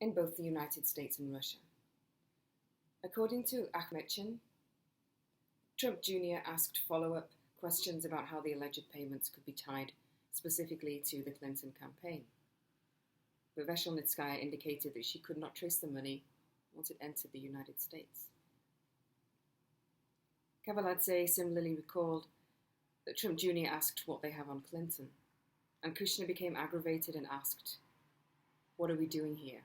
in both the United States and Russia. According to Akhmetyan, Trump Jr. asked follow-up questions about how the alleged payments could be tied specifically to the Clinton campaign. But Veshelnitskaya indicated that she could not trace the money once it entered the United States. Kavaladze similarly recalled that Trump Jr. asked what they have on Clinton, and Kushner became aggravated and asked, "What are we doing here?"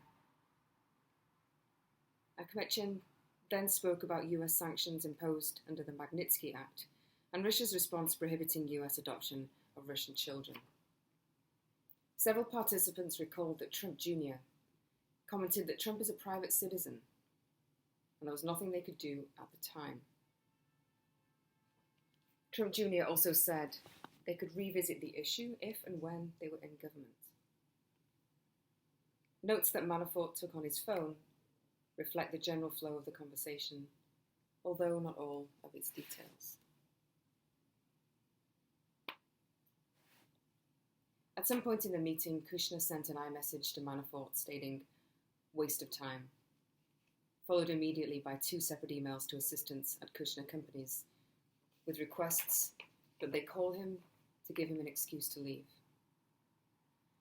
Akhmetyan then spoke about US sanctions imposed under the Magnitsky Act and Russia's response prohibiting US adoption of Russian children. Several participants recalled that Trump Jr. commented that Trump is a private citizen and there was nothing they could do at the time. Trump Jr. also said they could revisit the issue if and when they were in government. Notes that Manafort took on his phone reflect the general flow of the conversation, although not all of its details. At some point in the meeting, Kushner sent an iMessage to Manafort stating, "Waste of time," followed immediately by 2 separate emails to assistants at Kushner companies with requests that they call him to give him an excuse to leave.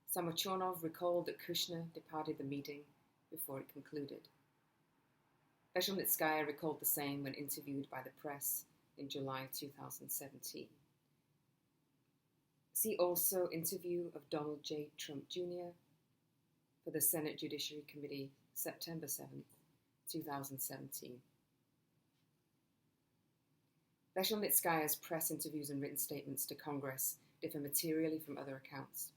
Samochornov recalled that Kushner departed the meeting before it concluded. Veshelnitskaya recalled the same when interviewed by the press in July 2017. See also interview of Donald J. Trump Jr. for the Senate Judiciary Committee, September 7th, 2017. Veshelnitskaya's press interviews and written statements to Congress differ materially from other accounts.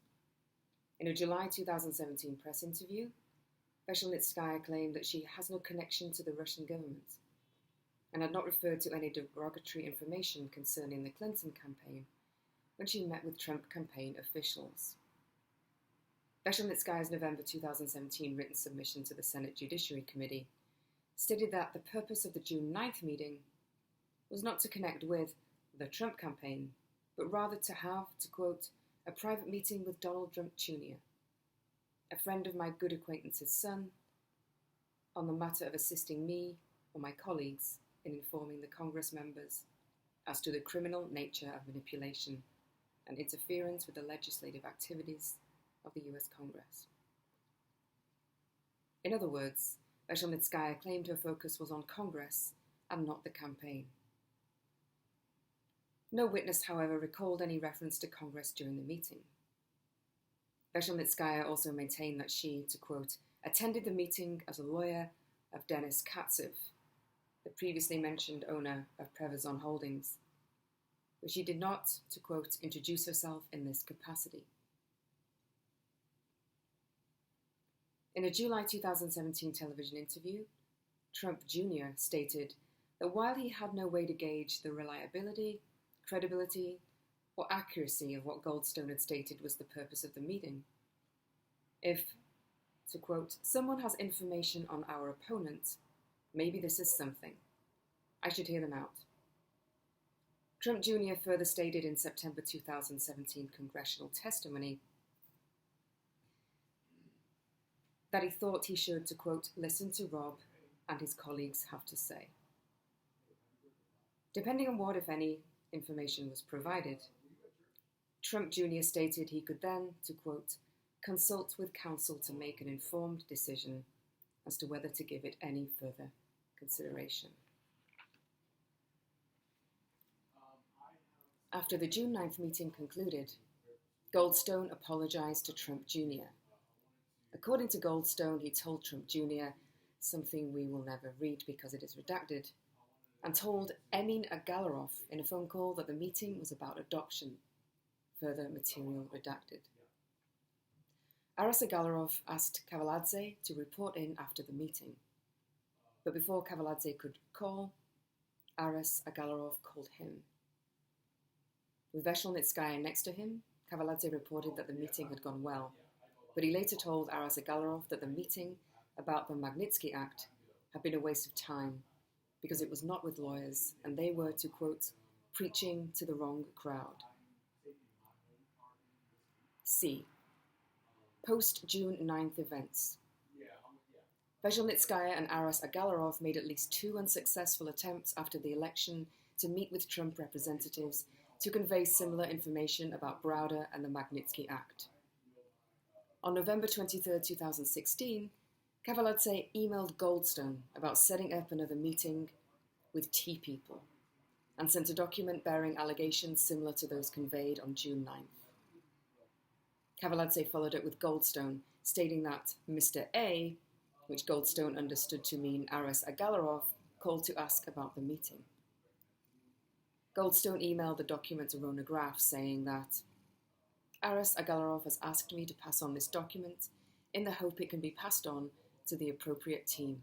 In a July 2017 press interview, Veshelnitskaya claimed that she has no connection to the Russian government and had not referred to any derogatory information concerning the Clinton campaign when she met with Trump campaign officials. Veshelnitskaya's November 2017 written submission to the Senate Judiciary Committee stated that the purpose of the June 9th meeting was not to connect with the Trump campaign, but rather to have, to quote, "a private meeting with Donald Trump Jr., a friend of my good acquaintance's son, on the matter of assisting me or my colleagues in informing the Congress members as to the criminal nature of manipulation and interference with the legislative activities of the US Congress." In other words, Veshelnitskaya claimed her focus was on Congress and not the campaign. No witness, however, recalled any reference to Congress during the meeting. Veshelnitskaya also maintained that she, to quote, "attended the meeting as a lawyer of Denis Katsev, the previously mentioned owner of Prevezon Holdings, but she did not, to quote, introduce herself in this capacity." In a July 2017 television interview, Trump Jr. stated that while he had no way to gauge the reliability, credibility, or accuracy of what Goldstone had stated was the purpose of the meeting, if, to quote, "someone has information on our opponent, maybe this is something. I should hear them out." Trump Jr. further stated in September 2017 congressional testimony that he thought he should, to quote, "listen to Rob and his colleagues have to say." Depending on what, if any, information was provided, Trump Jr. stated he could then, to quote, "consult with counsel to make an informed decision as to whether to give it any further consideration." After the June 9th meeting concluded, Goldstone apologized to Trump Jr. According to Goldstone, he told Trump Jr. something we will never read because it is redacted, and told Emin Agalarov in a phone call that the meeting was about adoption, further material redacted. Aras Agalarov asked Kavaladze to report in after the meeting, but before Kavaladze could call, Aras Agalarov called him. With Veshelnitskaya next to him, Kavaladze reported that the meeting had gone well, but he later told Aras Agalarov that the meeting about the Magnitsky Act had been a waste of time because it was not with lawyers and they were, to quote, "preaching to the wrong crowd." C. Post-June 9th events. Vezhelnitskaya and Aras Agalarov made at least 2 unsuccessful attempts after the election to meet with Trump representatives to convey similar information about Browder and the Magnitsky Act. On November 23, 2016, Kavaladze emailed Goldstone about setting up another meeting with Tea People and sent a document bearing allegations similar to those conveyed on June 9th. Kavaladze followed up with Goldstone, stating that Mr. A, which Goldstone understood to mean Aras Agalarov, called to ask about the meeting. Goldstone emailed the document to Rona Graf, saying that Aras Agalarov has asked me to pass on this document in the hope it can be passed on to the appropriate team.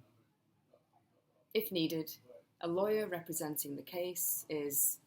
If needed, a lawyer representing the case is